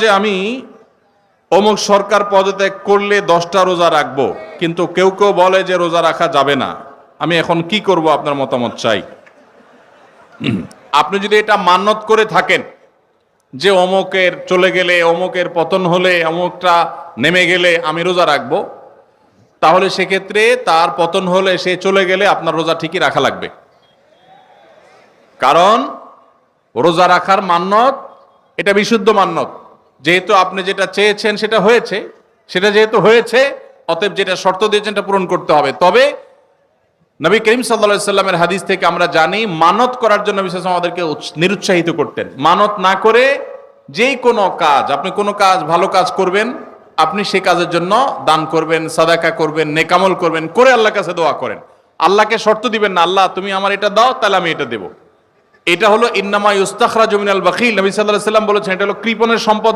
যে আমি অমুক সরকার পদত্যাগ করলে 10টা রোজা রাখবো, কিন্তু কেউ কেউ বলে যে রোজা রাখা যাবে না, আমি এখন কি করব? আপনার মতামত চাই। আপনি যদি এটা মান্যত করে থাকেন যে অমুকের চলে গেলে, অমুকের পতন হলে, অমুকটা নেমে গেলে আমি রোজা রাখবো, তাহলে সেক্ষেত্রে তার পতন হলে, সে চলে গেলে আপনার রোজা ঠিকই রাখা লাগবে। কারণ রোজা রাখার মান্যত এটা বিশুদ্ধ মান্যত। যেহেতু আপনি যেটা চেয়েছেন সেটা হয়েছে, সেটা যেহেতু হয়েছে, অতএব যেটা শর্ত দিয়েছেন এটা পূরণ করতে হবে। তবে নবী করিম সাল্লাল্লাহু আলাইহি সাল্লামের হাদিস থেকে আমরা জানি মানত করার জন্য নবী সাল্লাল্লাহু আলাইহি ওয়াসাল্লাম আমাদেরকে নিরুৎসাহিত করতেন। মানত না করে যেই কোনো কাজ, আপনি কোনো কাজ, ভালো কাজ করবেন, আপনি সেই কাজের জন্য দান করবেন, সাদাকা করবেন, নেকামল করবেন, করে আল্লাহর কাছে দোয়া করেন। আল্লাহকে শর্ত দিবেন না, আল্লাহ তুমি আমার এটা দাও তাহলে আমি এটা দেব। এটা হলো ইন্নামা ইউস্তাখরাজু মিনাল বাখিল। নবী সাল্লাল্লাহু আলাইহি ওয়াসাল্লাম বলেছেন এটা হলো কৃপণের সম্পদ